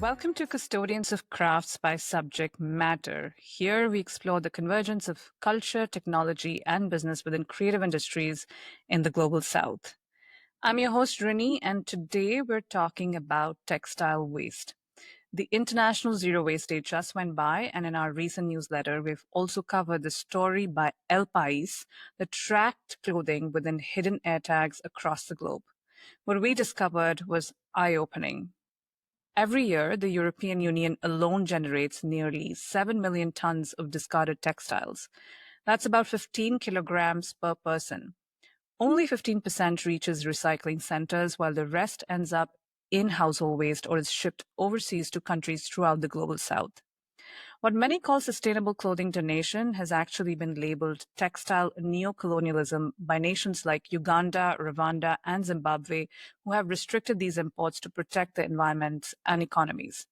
Welcome to Custodians of Crafts by Subject Matter. Here we explore the convergence of culture, technology, and business within creative industries in the global south. I'm your host, Rini, and today we're talking about textile waste. The International Zero Waste Day just went by, and in our recent newsletter, we've also covered the story by País that tracked clothing within hidden air tags across the globe. What we discovered was eye-opening. Every year, the European Union alone generates nearly 7 million tons of discarded textiles. That's about 15 kilograms per person. Only 15% reaches recycling centers, while the rest ends up in household waste or is shipped overseas to countries throughout the global south. What many call sustainable clothing donation has actually been labeled textile neocolonialism by nations like Uganda, Rwanda, and Zimbabwe, who have restricted these imports to protect the environments and economies.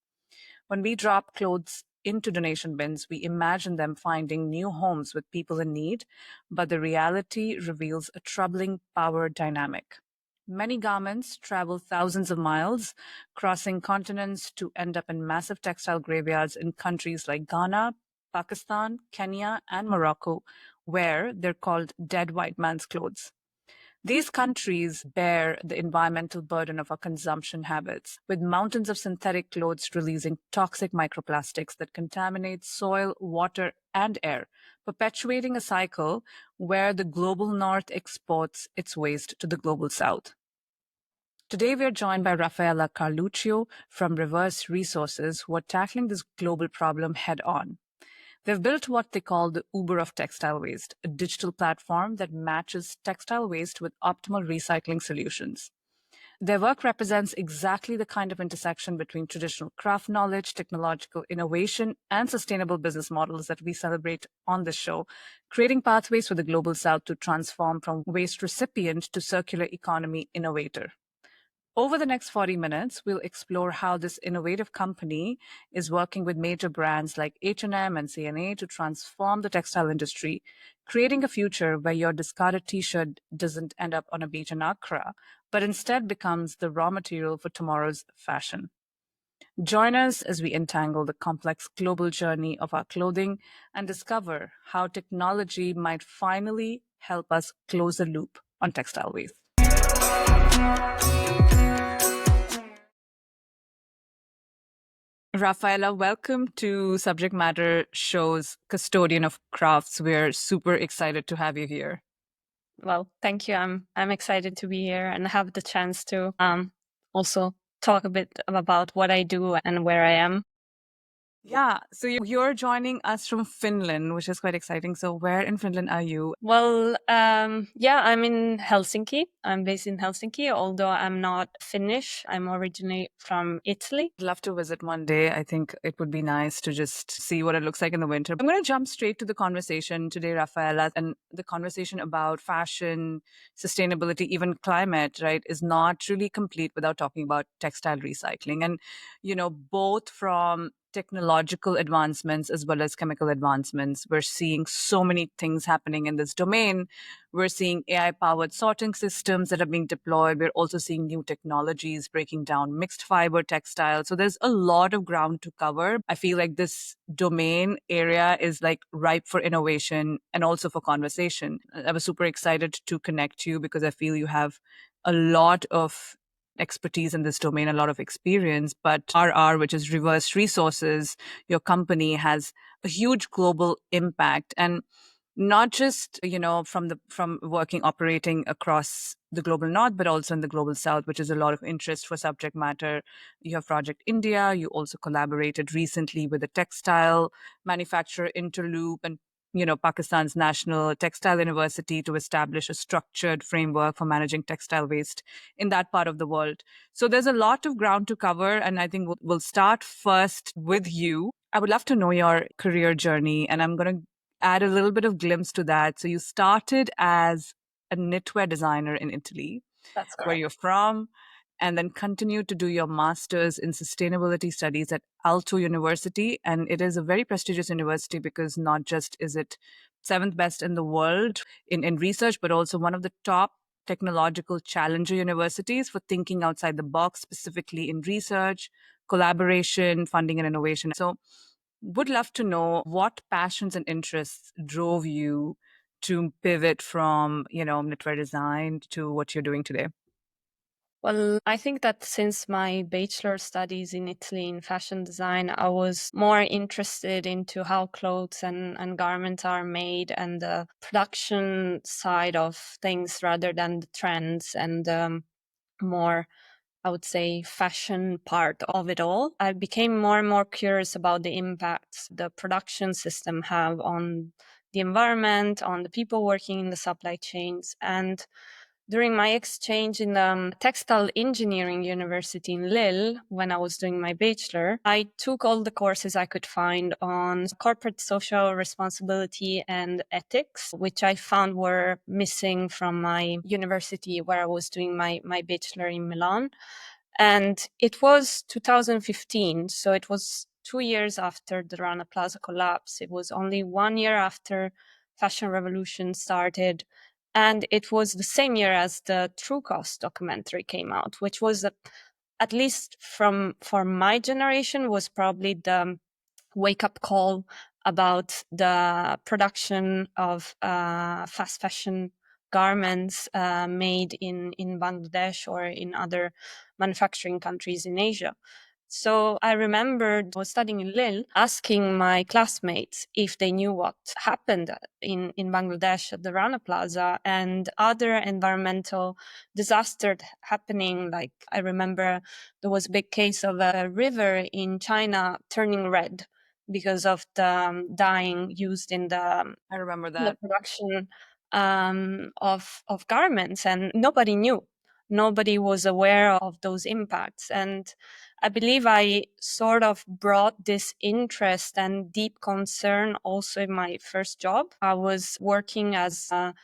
When we drop clothes into donation bins, we imagine them finding new homes with people in need, but the reality reveals a troubling power dynamic. Many garments travel thousands of miles, crossing continents to end up in massive textile graveyards in countries like Ghana, Pakistan, Kenya, and Morocco, where they're called dead white man's clothes. These countries bear the environmental burden of our consumption habits, with mountains of synthetic clothes releasing toxic microplastics that contaminate soil, water, and air, perpetuating a cycle where the global north exports its waste to the global south. Today, we are joined by Raffaella Carluccio from Reverse Resources, who are tackling this global problem head on. They've built what they call the Uber of textile waste, a digital platform that matches textile waste with optimal recycling solutions. Their work represents exactly the kind of intersection between traditional craft knowledge, technological innovation, and sustainable business models that we celebrate on this show, creating pathways for the global south to transform from waste recipient to circular economy innovator. Over the next 40 minutes, we'll explore how this innovative company is working with major brands like H&M and C&A to transform the textile industry, creating a future where your discarded t-shirt doesn't end up on a beach in Accra, but instead becomes the raw material for tomorrow's fashion. Join us as we entangle the complex global journey of our clothing and discover how technology might finally help us close the loop on textile waste. Raffaella, welcome to Subject Matter Show's Custodian of Crafts. We're super excited to have you here. Well, thank you. I'm excited to be here and have the chance to also talk a bit about what I do and where I am. Yeah, so you're joining us from Finland, which is quite exciting. So where in Finland are you? Well, yeah, I'm in Helsinki. I'm based in Helsinki, although I'm not Finnish. I'm originally from Italy. I'd love to visit one day. I think it would be nice to just see what it looks like in the winter. I'm going to jump straight to the conversation today, Raffaella, and the conversation about fashion, sustainability, even climate, right, is not really complete without talking about textile recycling. And, both from technological advancements as well as chemical advancements. We're seeing so many things happening in this domain. We're seeing AI-powered sorting systems that are being deployed. We're also seeing new technologies breaking down mixed fiber textiles. So there's a lot of ground to cover. I feel like this domain area is like ripe for innovation and also for conversation. I was super excited to connect you because I feel you have a lot of expertise in this domain, a lot of experience, but RR, which is Reverse Resources, your company has a huge global impact. And not just, from operating across the global north, but also in the global south, which is a lot of interest for subject matter. You have Project India. You also collaborated recently with the textile manufacturer Interloop and Pakistan's National Textile University to establish a structured framework for managing textile waste in that part of the world. So there's a lot of ground to cover, and I think we'll start first with you. I would love to know your career journey, and I'm going to add a little bit of glimpse to that. So you started as a knitwear designer in Italy. That's correct. Where you're from, and then continued to do your master's in sustainability studies at Aalto University. And it is a very prestigious university because not just is it seventh best in the world in research, but also one of the top technological challenger universities for thinking outside the box, specifically in research, collaboration, funding, and innovation. So, would love to know what passions and interests drove you to pivot from, knitwear design to what you're doing today. Well, I think that since my bachelor studies in Italy in fashion design, I was more interested into how clothes and garments are made and the production side of things rather than the trends and more, I would say, fashion part of it all. I became more and more curious about the impacts the production system have on the environment, on the people working in the supply chains. And during my exchange in the textile engineering university in Lille, when I was doing my bachelor, I took all the courses I could find on corporate social responsibility and ethics, which I found were missing from my university where I was doing my bachelor in Milan. And it was 2015, so it was 2 years after the Rana Plaza collapse. It was only 1 year after fashion revolution started. And it was the same year as the True Cost documentary came out, which was, at least for my generation, was probably the wake up call about the production of fast fashion garments made in Bangladesh or in other manufacturing countries in Asia. So I remembered I was studying in Lille, asking my classmates if they knew what happened in Bangladesh at the Rana Plaza and other environmental disasters happening. Like I remember there was a big case of a river in China turning red because of the dyeing used in I remember the that. production of garments, and nobody knew. Nobody was aware of those impacts. And I believe I sort of brought this interest and deep concern also in my first job. I was working as a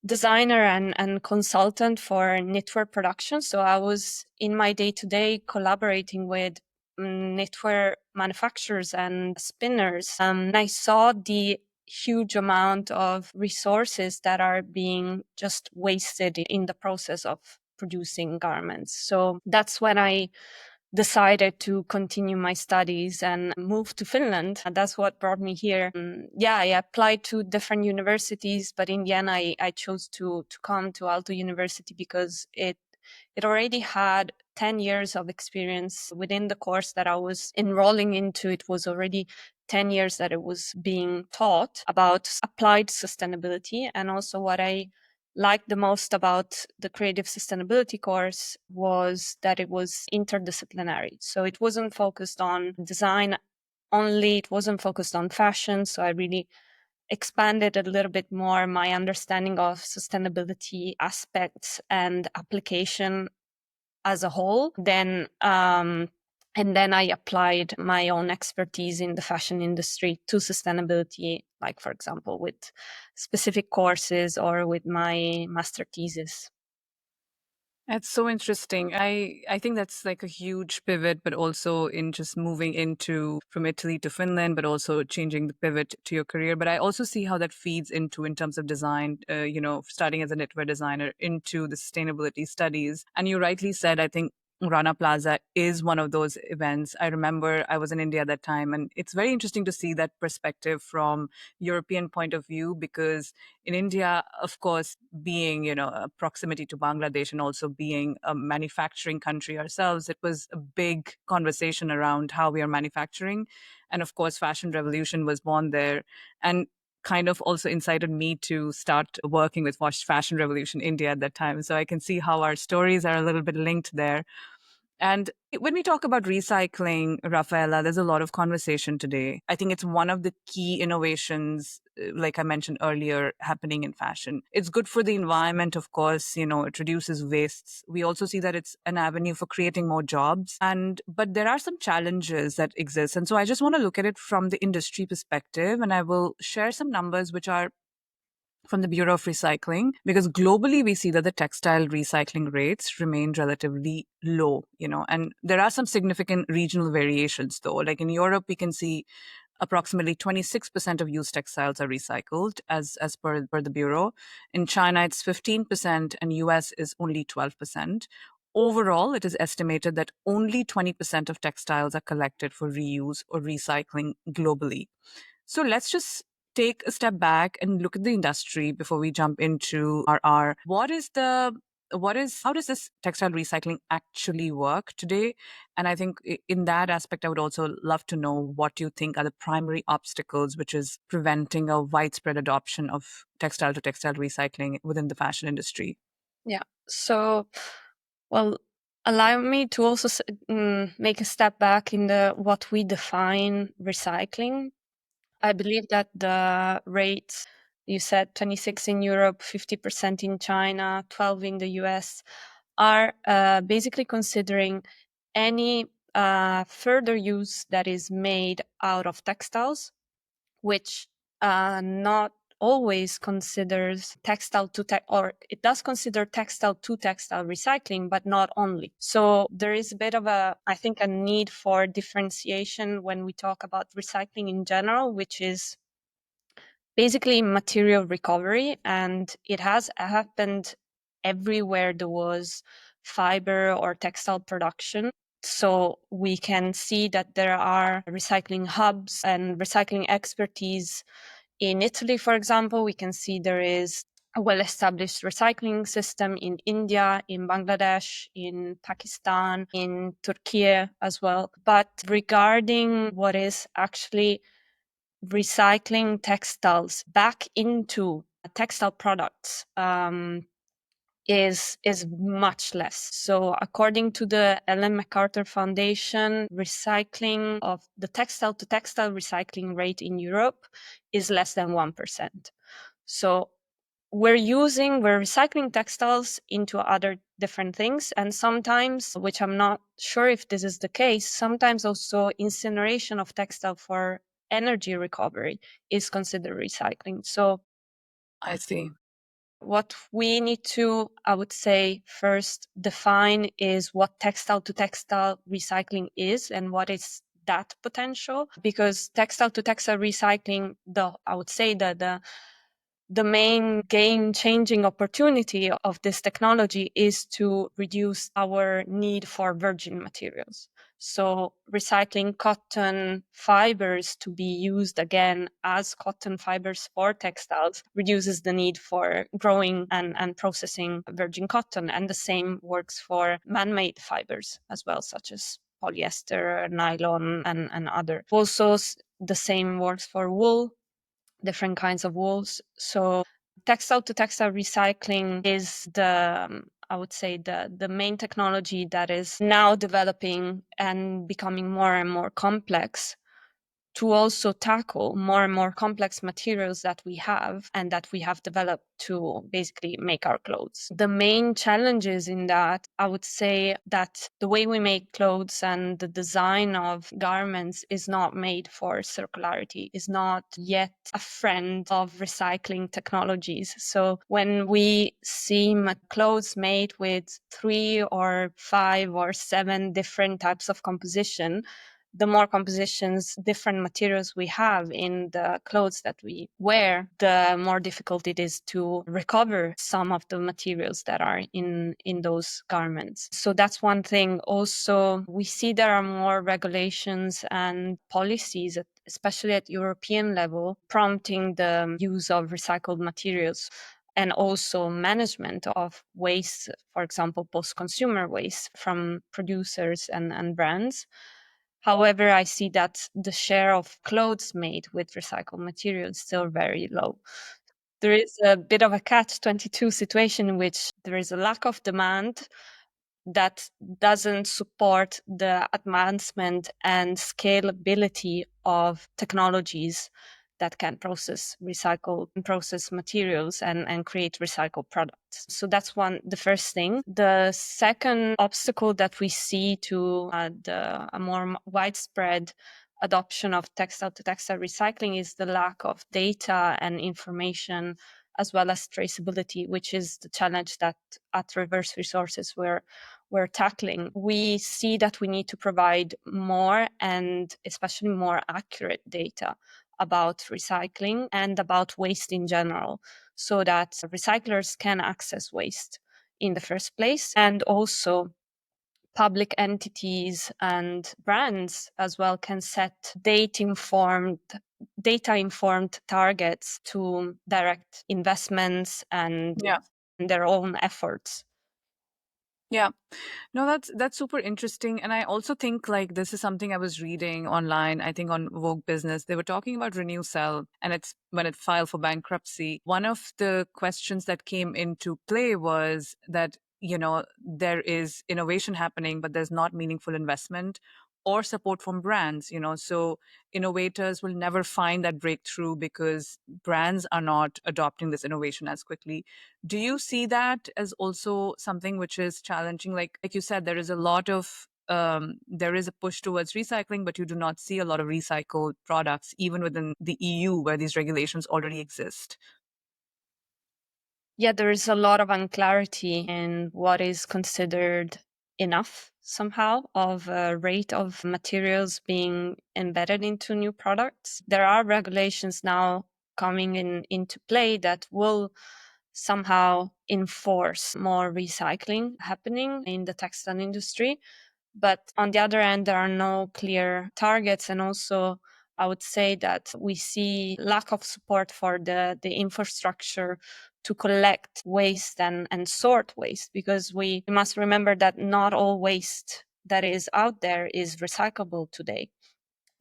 designer and consultant for knitwear production. So I was in my day to day collaborating with knitwear manufacturers and spinners. I saw the huge amount of resources that are being just wasted in the process of producing garments. So that's when I decided to continue my studies and move to Finland. And that's what brought me here. Yeah, I applied to different universities, but in the end, I chose to come to Aalto University because it already had 10 years of experience within the course that I was enrolling into. It was already 10 years that it was being taught about applied sustainability. And also what I liked the most about the creative sustainability course was that it was interdisciplinary. So it wasn't focused on design only, it wasn't focused on fashion. So I really expanded a little bit more my understanding of sustainability aspects and application as a whole. And then I applied my own expertise in the fashion industry to sustainability, like, for example, with specific courses or with my master thesis. That's so interesting. I think that's like a huge pivot, but also in just moving into from Italy to Finland, but also changing the pivot to your career. But I also see how that feeds into in terms of design, starting as a knitwear designer into the sustainability studies. And you rightly said, I think Rana Plaza is one of those events. I remember I was in India at that time, and it's very interesting to see that perspective from European point of view because in India, of course, being, a proximity to Bangladesh and also being a manufacturing country ourselves, it was a big conversation around how we are manufacturing. And of course, fashion revolution was born there. And kind of also incited me to start working with Fashion Revolution India at that time. So I can see how our stories are a little bit linked there. And when we talk about recycling, Raffaella, there's a lot of conversation today. I think it's one of the key innovations, like I mentioned earlier, happening in fashion. It's good for the environment, of course, it reduces wastes. We also see that it's an avenue for creating more jobs. But there are some challenges that exist. And so I just want to look at it from the industry perspective, and I will share some numbers which are from the Bureau of Recycling, because globally we see that the textile recycling rates remain relatively low, and there are some significant regional variations though. Like in Europe, we can see approximately 26% of used textiles are recycled as per the Bureau. In China, it's 15% and US is only 12%. Overall, it is estimated that only 20% of textiles are collected for reuse or recycling globally. So let's just take a step back and look at the industry before we jump into our how does this textile recycling actually work today? And I think in that aspect, I would also love to know what you think are the primary obstacles which is preventing a widespread adoption of textile to textile recycling within the fashion industry. Yeah. So, well, allow me to also make a step back in the what we define recycling. I believe that the rates you said 26 in Europe, 50% in China, 12 in the US are basically considering any further use that is made out of textiles, which not always considers textile to or it does consider textile to textile recycling, but not only. So there is a bit of I think, a need for differentiation when we talk about recycling in general, which is basically material recovery. And it has happened everywhere there was fiber or textile production. So we can see that there are recycling hubs and recycling expertise in Italy, for example. We can see there is a well-established recycling system in India, in Bangladesh, in Pakistan, in Turkey as well. But regarding what is actually recycling textiles back into textile products, is much less. So according to the Ellen MacArthur Foundation, recycling of the textile to textile recycling rate in Europe is less than 1%. So we're recycling textiles into other different things. And sometimes, which I'm not sure if this is the case, sometimes also incineration of textile for energy recovery is considered recycling. So I see. what we need to, I would say, first define is what textile to textile recycling is and what is that potential. Because textile to textile recycling, I would say that the main game changing opportunity of this technology is to reduce our need for virgin materials. So recycling cotton fibers to be used again as cotton fibers for textiles reduces the need for growing and processing virgin cotton. And the same works for man-made fibers as well, such as polyester, nylon, and other. Also, the same works for wool, different kinds of wools. So textile to textile recycling is I would say the main technology that is now developing and becoming more and more complex to also tackle more and more complex materials that we have and that we have developed to basically make our clothes. The main challenges in that, I would say that the way we make clothes and the design of garments is not made for circularity, is not yet a friend of recycling technologies. So when we see clothes made with 3 or 5 or 7 different types of composition, the more compositions, different materials we have in the clothes that we wear, the more difficult it is to recover some of the materials that are in those garments. So that's one thing. Also, we see there are more regulations and policies, especially at European level, prompting the use of recycled materials and also management of waste, for example, post-consumer waste from producers and brands. However, I see that the share of clothes made with recycled material is still very low. There is a bit of a catch-22 situation in which there is a lack of demand that doesn't support the advancement and scalability of technologies that can process recycled and process materials and create recycled products. So that's the first thing. The second obstacle that we see to a more widespread adoption of textile to textile recycling is the lack of data and information as well as traceability, which is the challenge that at Reverse Resources we're tackling. We see that we need to provide more and especially more accurate data about recycling and about waste in general so that recyclers can access waste in the first place. And also public entities and brands as well can set data informed targets to direct investments and Yeah. their own efforts. Yeah. No, that's super interesting. And I also think like this is something I was reading online, I think on Vogue Business. They were talking about Renew Cell and it's when it filed for bankruptcy. One of the questions that came into play was that, there is innovation happening, but there's not meaningful investment or support from brands. So innovators will never find that breakthrough because brands are not adopting this innovation as quickly. Do you see that as also something which is challenging? Like you said, there is a lot of there is a push towards recycling, but you do not see a lot of recycled products, even within the EU, where these regulations already exist. Yeah, there is a lot of unclarity in what is considered enough somehow of a rate of materials being embedded into new products. There are regulations now coming into play that will somehow enforce more recycling happening in the textile industry. But on the other end, there are no clear targets. And also, I would say that we see lack of support for the infrastructure to collect waste and sort waste, because we must remember that not all waste that is out there is recyclable today.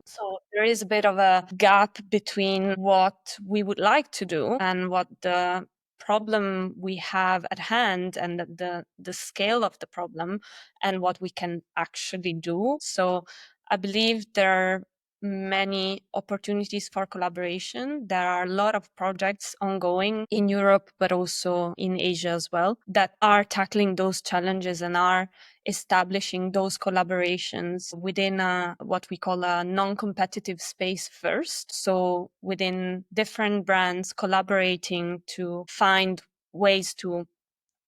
So there is a bit of a gap between what we would like to do and what the problem we have at hand and the scale of the problem and what we can actually do. So I believe there are many opportunities for collaboration. There are a lot of projects ongoing in Europe, but also in Asia as well, that are tackling those challenges and are establishing those collaborations within what we call a non-competitive space first. So within different brands collaborating to find ways to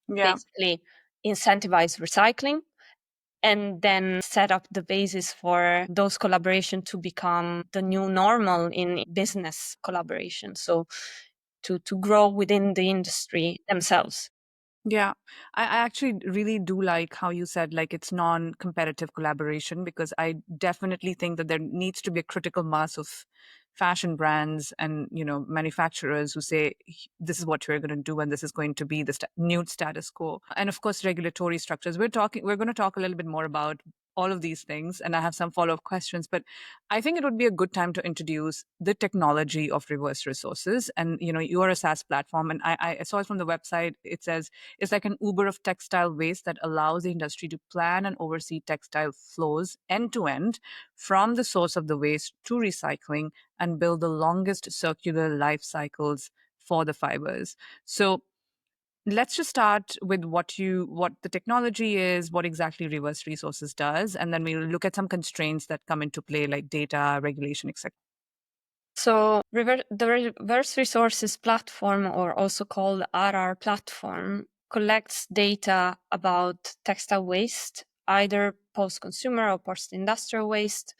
Yeah. basically incentivize recycling and then set up the basis for those collaboration to become the new normal in business collaboration. So to grow within the industry themselves. Yeah, I actually really do like how you said like it's non-competitive collaboration, because I definitely think that there needs to be a critical mass of fashion brands and manufacturers who say this is what we're going to do and this is going to be the new status quo. And of course, regulatory structures. We're going to talk a little bit more about all of these things, and I have some follow-up questions, but I think it would be a good time to introduce the technology of reverse resources. And you are a SaaS platform, and I saw it from the website. It says it's like an Uber of textile waste that allows the industry to plan and oversee textile flows end to end, from the source of the waste to recycling, and build the longest circular life cycles for the fibers. So let's just start with what the technology is, what exactly reverse resources does, and then we'll look at some constraints that come into play, like data, regulation, etc. So the reverse resources platform, or also called RR platform, collects data about textile waste, either post-consumer or post-industrial waste,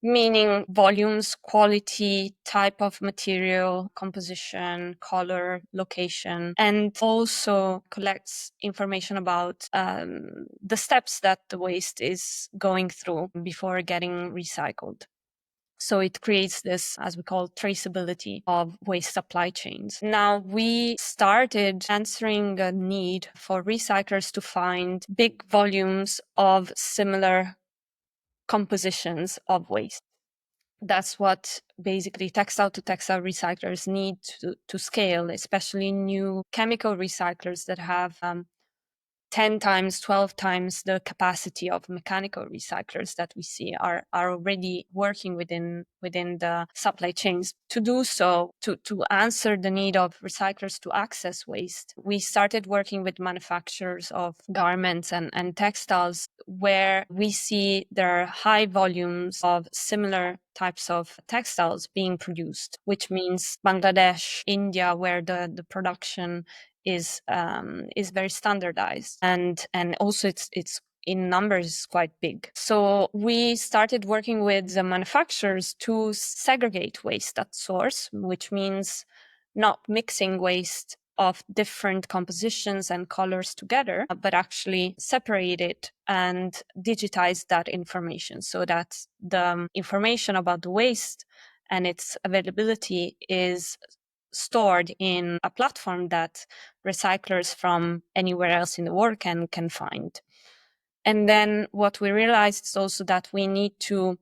meaning volumes, quality, type of material, composition, color, location, and also collects information about the steps that the waste is going through before getting recycled. So it creates this, as we call, traceability of waste supply chains. Now, we started answering a need for recyclers to find big volumes of similar compositions of waste. That's what basically textile to textile recyclers need to scale, especially new chemical recyclers that have 10 times, 12 times the capacity of mechanical recyclers that we see are already working within the supply chains. To do so, to answer the need of recyclers to access waste, we started working with manufacturers of garments and textiles, where we see there are high volumes of similar types of textiles being produced, which means Bangladesh, India, where the production is very standardized, and also it's in numbers quite big. So we started working with the manufacturers to segregate waste at source, which means not mixing waste of different compositions and colors together, but actually separate it and digitize that information so that the information about the waste and its availability is stored in a platform that recyclers from anywhere else in the world can find. And then what we realized is also that we need to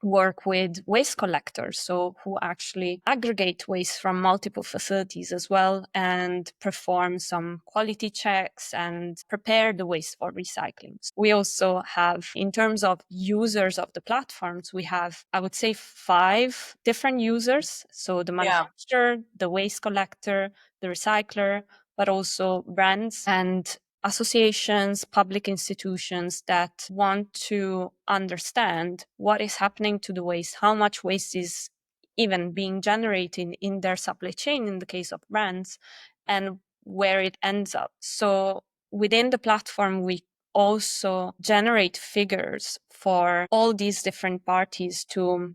work with waste collectors, so who actually aggregate waste from multiple facilities as well and perform some quality checks and prepare the waste for recycling. We also have, in terms of users of the platforms, we have, I would say, 5 different users. So the Yeah. manufacturer, the waste collector, the recycler, but also brands and associations, public institutions that want to understand what is happening to the waste, how much waste is even being generated in their supply chain in the case of brands, and where it ends up. So within the platform, we also generate figures for all these different parties to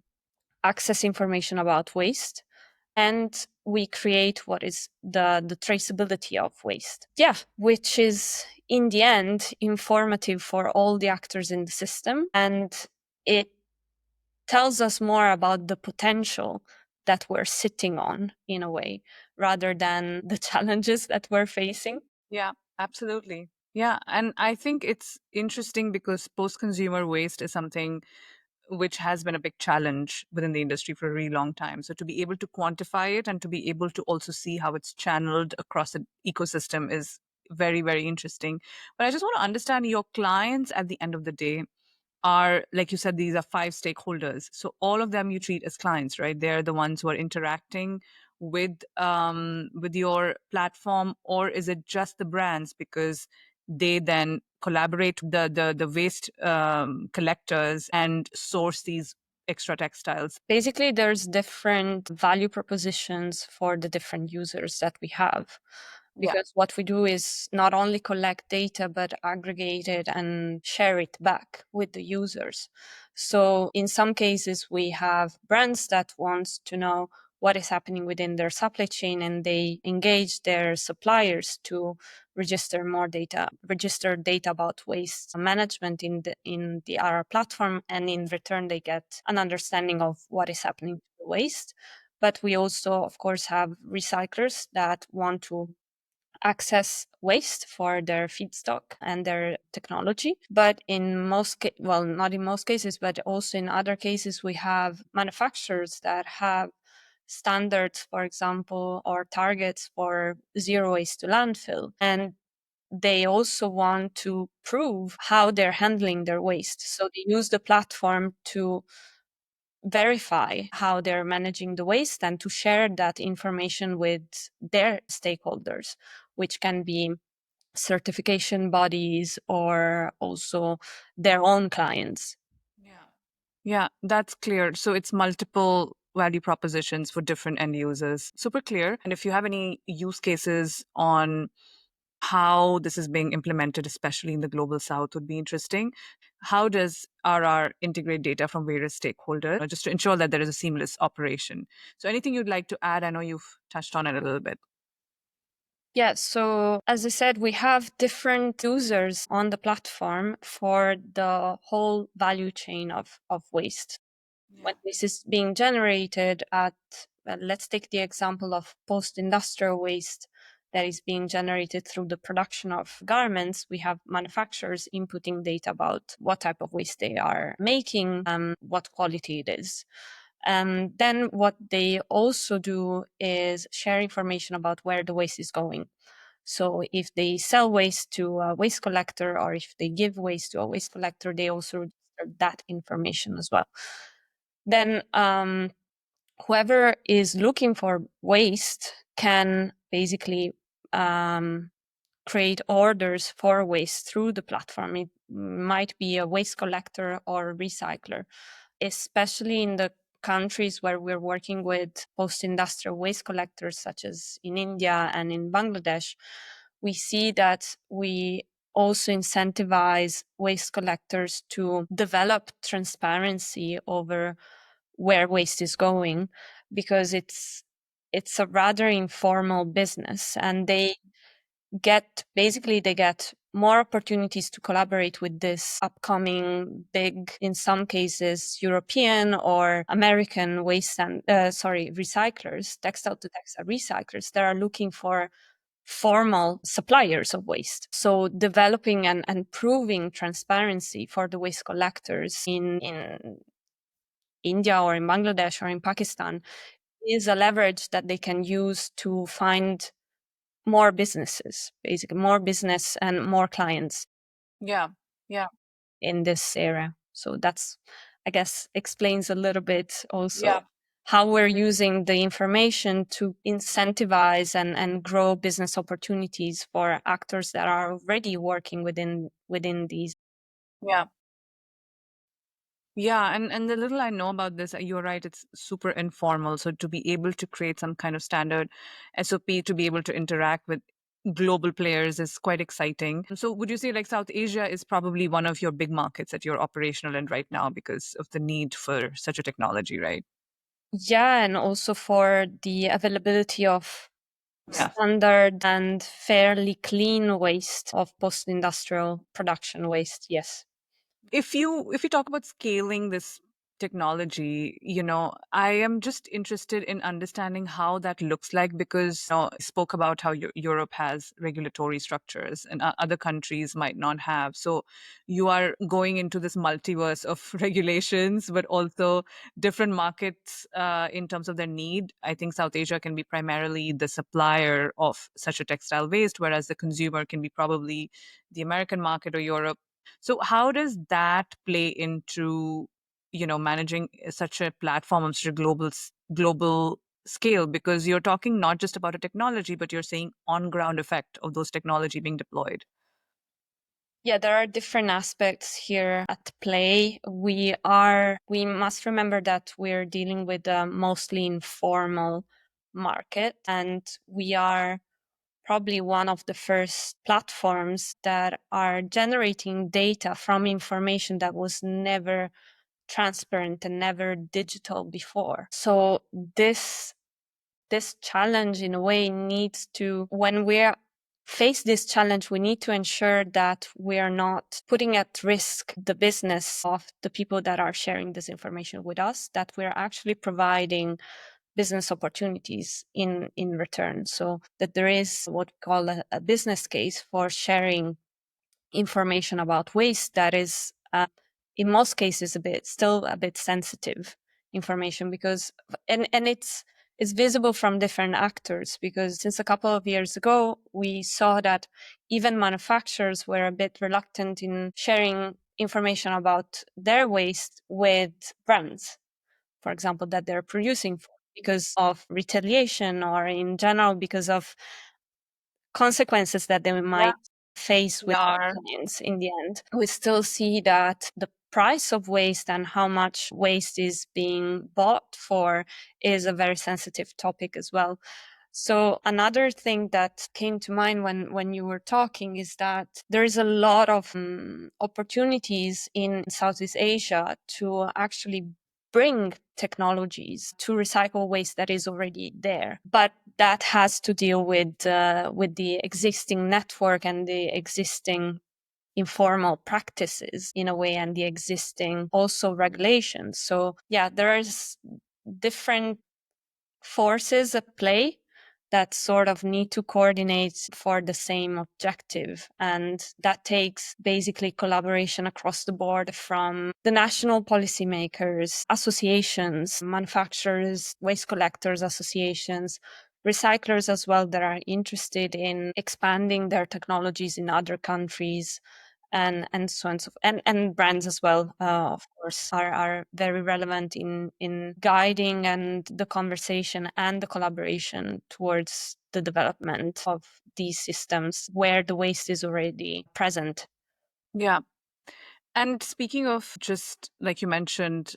access information about waste, and we create what is the traceability of waste. Yeah, which is in the end informative for all the actors in the system, and it tells us more about the potential that we're sitting on in a way rather than the challenges that we're facing. Yeah, absolutely. Yeah, and I think it's interesting because post-consumer waste is something which has been a big challenge within the industry for a really long time. So to be able to quantify it and to be able to also see how it's channeled across the ecosystem is very, very interesting. But I just want to understand your clients at the end of the day are, like you said, these are 5 stakeholders. So all of them you treat as clients, right? They're the ones who are interacting with your platform, or is it just the brands because they then collaborate with the waste collectors and source these extra textiles? Basically, there's different value propositions for the different users that we have. Yeah. Because what we do is not only collect data, but aggregate it and share it back with the users. So in some cases, we have brands that wants to know what is happening within their supply chain, and they engage their suppliers to register data about waste management in the our platform, and in return they get an understanding of what is happening to the waste. But we also, of course, have recyclers that want to access waste for their feedstock and their technology. But in well, not in most cases, but also in other cases, we have manufacturers that have standards, for example, or targets for zero waste to landfill. And they also want to prove how they're handling their waste. So they use the platform to verify how they're managing the waste and to share that information with their stakeholders, which can be certification bodies or also their own clients. Yeah. Yeah, that's clear. So it's multiple value propositions for different end users. Super clear. And if you have any use cases on how this is being implemented, especially in the global south, would be interesting. How does RR integrate data from various stakeholders just to ensure that there is a seamless operation? So anything you'd like to add? I know you've touched on it a little bit. Yeah, so as I said, we have different users on the platform for the whole value chain of waste. Yeah. When this is being generated at, let's take the example of post-industrial waste that is being generated through the production of garments, we have manufacturers inputting data about what type of waste they are making, what quality it is. Then what they also do is share information about where the waste is going. So if they sell waste to a waste collector or if they give waste to a waste collector, they also register that information as well. Then whoever is looking for waste can basically create orders for waste through the platform. It might be a waste collector or a recycler, especially in the countries where we're working with post-industrial waste collectors, such as in India and in Bangladesh. We see that we also incentivize waste collectors to develop transparency over where waste is going, because it's a rather informal business, and they get more opportunities to collaborate with this upcoming big, in some cases, European or American recyclers, textile to textile recyclers that are looking for formal suppliers of waste. So developing and proving transparency for the waste collectors in India or in Bangladesh or in Pakistan is a leverage that they can use to find more businesses, basically more business and more clients Yeah. Yeah. in this area. So that's, I guess, explains a little bit Yeah. also how we're using the information to incentivize and grow business opportunities for actors that are already working within these. Yeah. Yeah, and the little I know about this, you're right, it's super informal. So to be able to create some kind of standard SOP to be able to interact with global players is quite exciting. So would you say like South Asia is probably one of your big markets that you're operational in right now because of the need for such a technology, right? Yeah, and also for the availability of Yeah. standard and fairly clean waste of post-industrial production waste. Yes. If you talk about scaling this technology, I am just interested in understanding how that looks like because I spoke about how Europe has regulatory structures and other countries might not have. So you are going into this multiverse of regulations, but also different markets in terms of their need. I think South Asia can be primarily the supplier of such a textile waste, whereas the consumer can be probably the American market or Europe. So how does that play into, managing such a platform on such a global scale? Because you're talking not just about a technology, but you're saying on ground effect of those technology being deployed. Yeah, there are different aspects here at play. We must remember that we're dealing with a mostly informal market, and we are probably one of the first platforms that are generating data from information that was never transparent and never digital before. So this challenge in a way needs to, when we're face this challenge, we need to ensure that we are not putting at risk the business of the people that are sharing this information with us, that we're actually providing business opportunities in return. So that there is what we call a business case for sharing information about waste that is in most cases still a bit sensitive information, because and it's visible from different actors, because since a couple of years ago we saw that even manufacturers were a bit reluctant in sharing information about their waste with brands, for example, that they're producing for, because of retaliation or in general because of consequences that they Yeah. might face with Yeah. clients in the end. We still see that the price of waste and how much waste is being bought for is a very sensitive topic as well. So another thing that came to mind when you were talking is that there is a lot of opportunities in Southeast Asia to actually bring technologies to recycle waste that is already there, but that has to deal with the existing network and the existing informal practices in a way, and the existing also regulations. So yeah, there's different forces at play that sort of need to coordinate for the same objective. And that takes basically collaboration across the board from the national policymakers, associations, manufacturers, waste collectors associations, recyclers as well that are interested in expanding their technologies in other countries, and so on and so forth. And brands as well, of course, are very relevant in guiding and the conversation and the collaboration towards the development of these systems where the waste is already present. Yeah. And speaking of, just like you mentioned,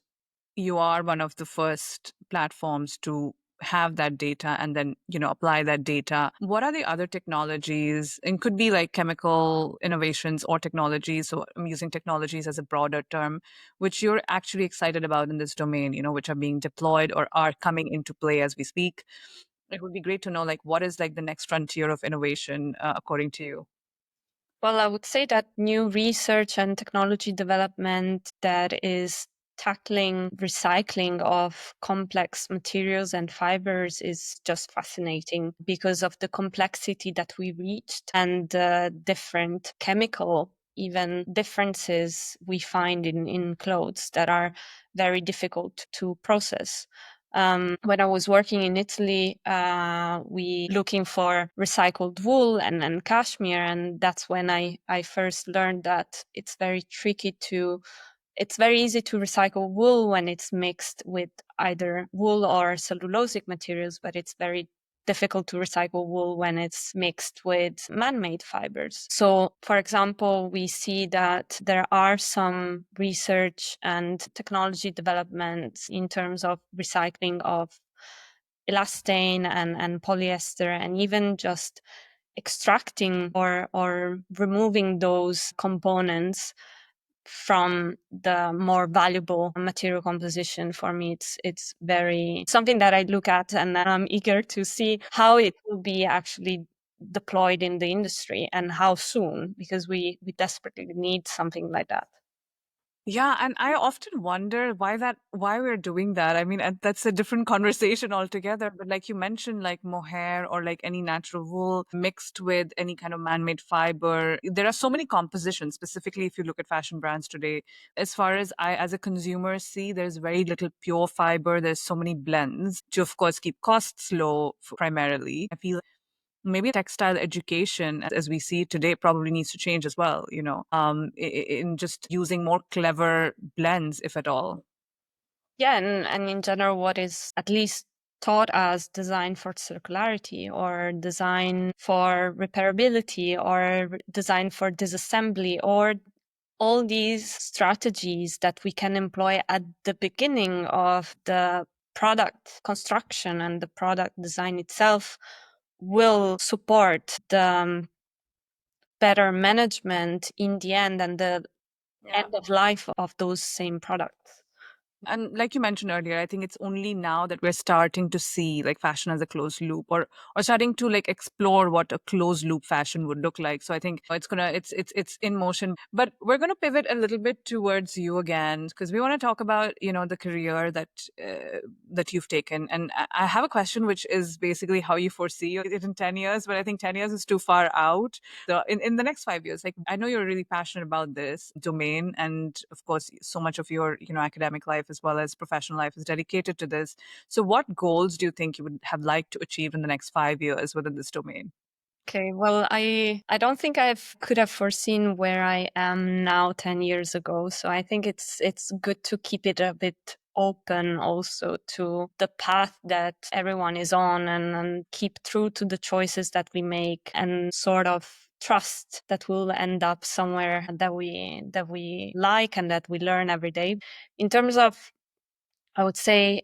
you are one of the first platforms to have that data and then apply that data. What are the other technologies, and could be like chemical innovations or technologies, so I'm using technologies as a broader term, which you're actually excited about in this domain, which are being deployed or are coming into play as we speak? It would be great to know, like, what is like the next frontier of innovation, according to you? Well, I would say that new research and technology development that is tackling recycling of complex materials and fibers is just fascinating because of the complexity that we reached and the different chemical even differences we find in clothes that are very difficult to process. When I was working in Italy, we looking for recycled wool and cashmere, and that's when I first learned that it's very tricky to. It's very easy to recycle wool when it's mixed with either wool or cellulosic materials, but it's very difficult to recycle wool when it's mixed with man-made fibers. So, for example, we see that there are some research and technology developments in terms of recycling of elastane and polyester, and even just extracting or removing those components from the more valuable material composition. For me, it's very something that I look at, and I'm eager to see how it will be actually deployed in the industry and how soon, because we desperately need something like that. Yeah, and I often wonder why we're doing that. I mean, and that's a different conversation altogether. But like you mentioned, like mohair or like any natural wool mixed with any kind of man-made fiber, there are so many compositions. Specifically, if you look at fashion brands today, as far as I, as a consumer, see, there's very little pure fiber. There's so many blends to, of course, keep costs low primarily. I feel maybe textile education as we see it today probably needs to change as well, in just using more clever blends, if at all. Yeah, and in general, what is at least taught as design for circularity or design for repairability or design for disassembly or all these strategies that we can employ at the beginning of the product construction and the product design itself will support the better management in the end and the Yeah. end of life of those same products. And like you mentioned earlier, I think it's only now that we're starting to see like fashion as a closed loop, or starting to like explore what a closed loop fashion would look like. So I think it's in motion. But we're gonna pivot a little bit towards you again, because we want to talk about, the career that you've taken. And I have a question which is basically how you foresee it in 10 years, but I think 10 years is too far out. In the next 5 years, like I know you're really passionate about this domain, and of course so much of your academic life as well as professional life is dedicated to this. So what goals do you think you would have liked to achieve in the next 5 years within this domain? Okay, well, I don't think I could have foreseen where I am now 10 years ago. So I think it's good to keep it a bit open also to the path that everyone is on, and keep true to the choices that we make and sort of trust that we'll end up somewhere that we like and that we learn every day. In terms of, I would say,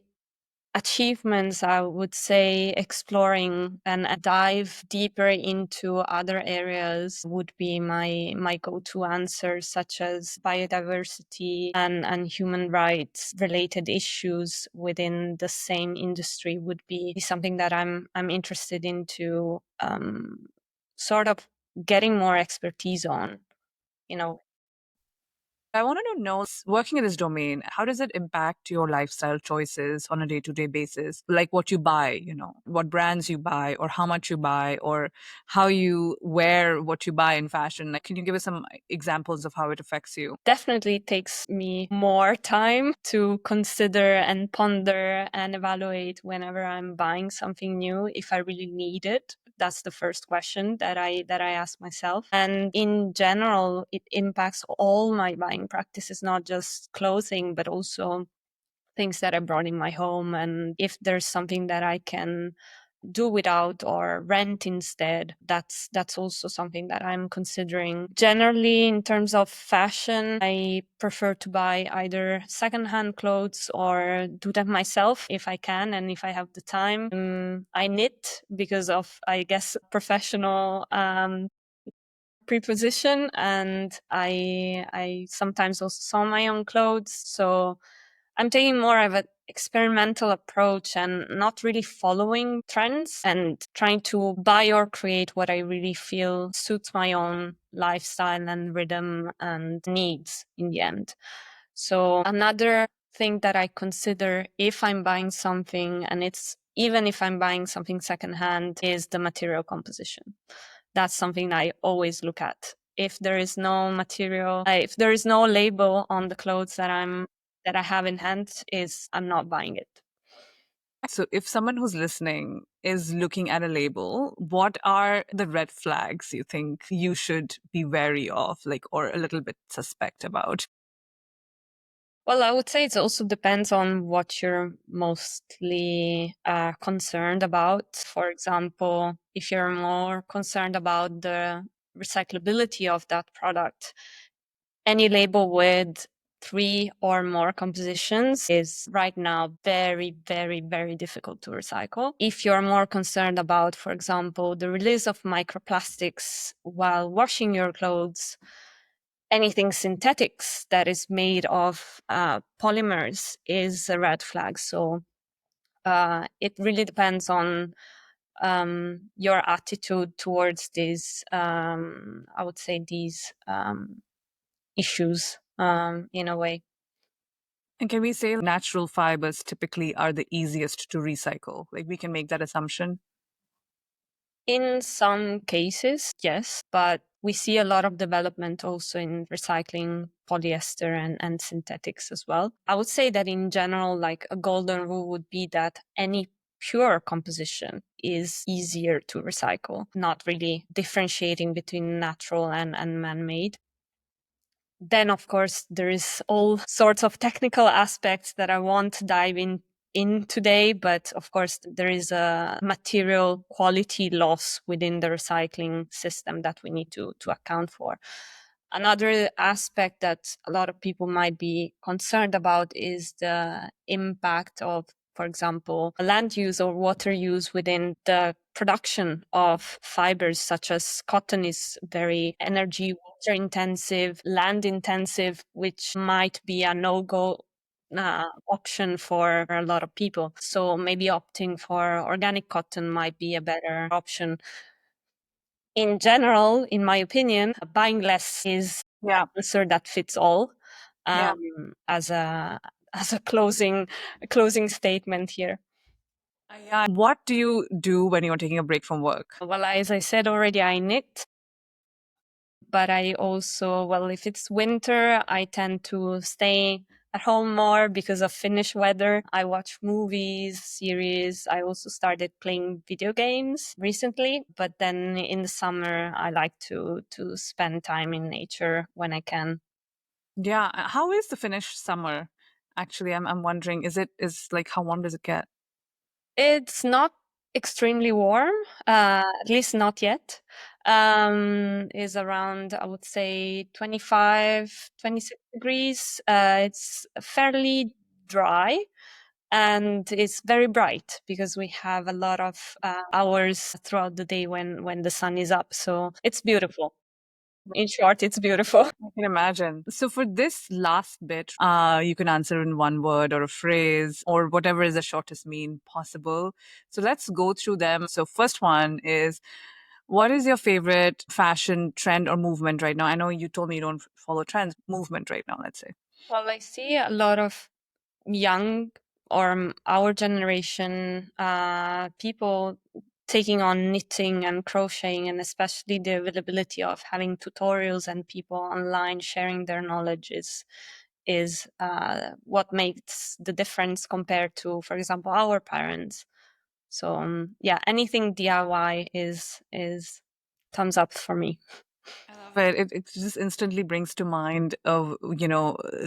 achievements, I would say exploring and dive deeper into other areas would be my go-to answer, such as biodiversity and human rights related issues within the same industry would be something that I'm interested into, sort of getting more expertise on, you know. I wanted to know, working in this domain, how does it impact your lifestyle choices on a day-to-day basis? Like what you buy, what brands you buy, or how much you buy, or how you wear what you buy in fashion. Like, can you give us some examples of how it affects you? Definitely takes me more time to consider and ponder and evaluate whenever I'm buying something new if I really need it. That's the first question that I ask myself. And in general, it impacts all my buying practices, not just clothing, but also things that I brought in my home. And if there's something that I can do without or rent instead, that's also something that I'm considering. Generally, in terms of fashion, I prefer to buy either secondhand clothes or do them myself if I can and if I have the time. I knit because of, I guess, professional preposition, and I sometimes also sew my own clothes. So I'm taking more of a experimental approach and not really following trends and trying to buy or create what I really feel suits my own lifestyle and rhythm and needs in the end. So another thing that I consider if I'm buying something, and it's even if I'm buying something secondhand, is the material composition. That's something I always look at. If there is no material, if there is no label on the clothes that I have in hand, is I'm not buying it. So, if someone who's listening is looking at a label, what are the red flags you think you should be wary of, like, or a little bit suspect about? Well, I would say it also depends on what you're mostly concerned about. For example, if you're more concerned about the recyclability of that product, any label with 3 or more compositions is right now very, very, very difficult to recycle. If you're more concerned about, for example, the release of microplastics while washing your clothes, anything synthetics that is made of polymers is a red flag. So it really depends on your attitude towards these, I would say, these issues in a way. And can we say natural fibers typically are the easiest to recycle? Like, we can make that assumption. In some cases, yes, but we see a lot of development also in recycling polyester and synthetics as well. I would say that in general, like a golden rule would be that any pure composition is easier to recycle, not really differentiating between natural and man-made. Then, of course, there is all sorts of technical aspects that I won't dive in today, but of course, there is a material quality loss within the recycling system that we need to account for. Another aspect that a lot of people might be concerned about is the impact of, for example, land use or water use within the production of fibers, such as cotton is very energy, water intensive, land intensive, which might be a no-go option for a lot of people. So maybe opting for organic cotton might be a better option. In general, in my opinion, buying less is Yeah. an answer that fits all. Yeah. As a closing statement here. Yeah. What do you do when you're taking a break from work? Well, as I said already, I knit, but I also, well, if it's winter, I tend to stay at home more because of Finnish weather. I watch movies, series. I also started playing video games recently, but then in the summer, I like to spend time in nature when I can. Yeah. How is the Finnish summer? Actually, I'm wondering, is like, how warm does it get? It's not extremely warm, at least not yet. Is around, I would say, 25, 26 degrees. It's fairly dry and it's very bright because we have a lot of hours throughout the day when the sun is up. So it's beautiful. In short, it's beautiful. I can imagine. So for this last bit, you can answer in one word or a phrase or whatever is the shortest mean possible. So let's go through them. So first one is, what is your favorite fashion trend or movement right now? I know you told me you don't follow trends. Movement right now, let's say. Well, I see a lot of young or our generation people taking on knitting and crocheting, and especially the availability of having tutorials and people online sharing their knowledge is what makes the difference compared to, for example, our parents. So yeah, anything DIY is thumbs up for me. I love it. It just instantly brings to mind of,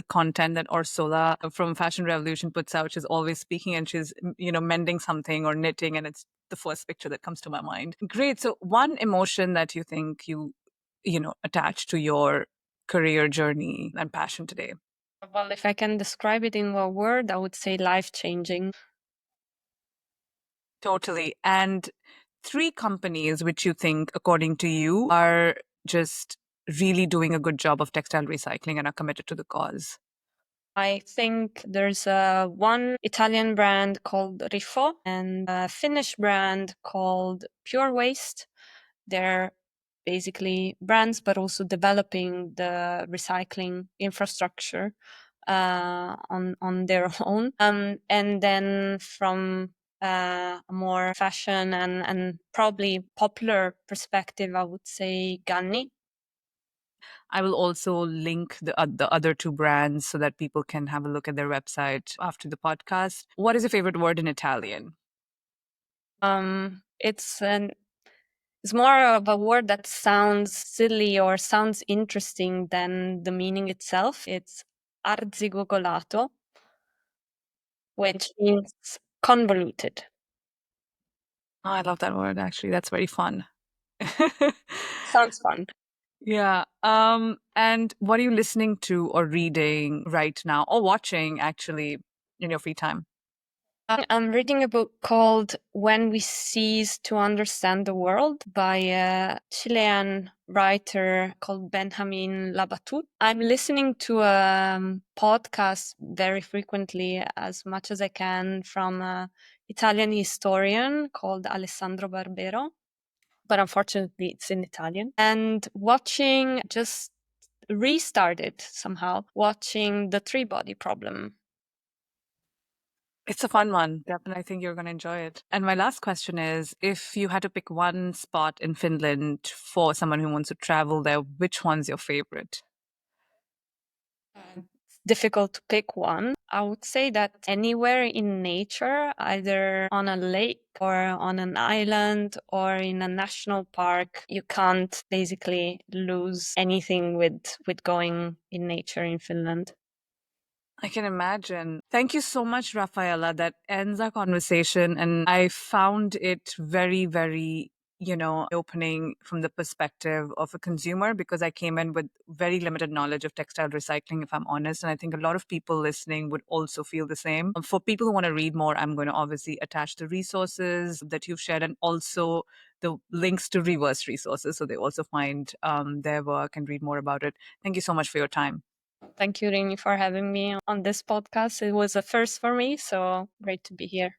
content that Ursula from Fashion Revolution puts out. She's always speaking and she's, mending something or knitting, and it's the first picture that comes to my mind. Great. So one emotion that you think attach to your career journey and passion today. Well, if I can describe it in a word, I would say life changing. Totally. And three companies which you think, according to you, are just really doing a good job of textile recycling and are committed to the cause. I think there's one Italian brand called Rifo and a Finnish brand called Pure Waste. They're basically brands, but also developing the recycling infrastructure on their own. And then from a more fashion and probably popular perspective, I would say Ganni. I will also link the other two brands so that people can have a look at their website after the podcast. What is your favorite word in Italian? It's more of a word that sounds silly or sounds interesting than the meaning itself. It's arzigogolato, which means convoluted. Oh, I love that word, actually. That's very fun. Sounds fun. Yeah. And what are you listening to or reading right now or watching actually in your free time? I'm reading a book called When We Cease to Understand the World by a Chilean writer called Benjamin Labatut. I'm listening to a podcast very frequently, as much as I can, from an Italian historian called Alessandro Barbero, but unfortunately it's in Italian. And watching, just restarted somehow, watching The Three Body Problem. It's a fun one. Definitely, I think you're going to enjoy it. And my last question is, if you had to pick one spot in Finland for someone who wants to travel there, which one's your favorite? It's difficult to pick one. I would say that anywhere in nature, either on a lake or on an island or in a national park, you can't basically lose anything with going in nature in Finland. I can imagine. Thank you so much, Raffaella. That ends our conversation. And I found it very, very, opening from the perspective of a consumer because I came in with very limited knowledge of textile recycling, if I'm honest. And I think a lot of people listening would also feel the same. For people who want to read more, I'm going to obviously attach the resources that you've shared and also the links to reverse resources so they also find their work and read more about it. Thank you so much for your time. Thank you, Rini, for having me on this podcast. It was a first for me, so great to be here.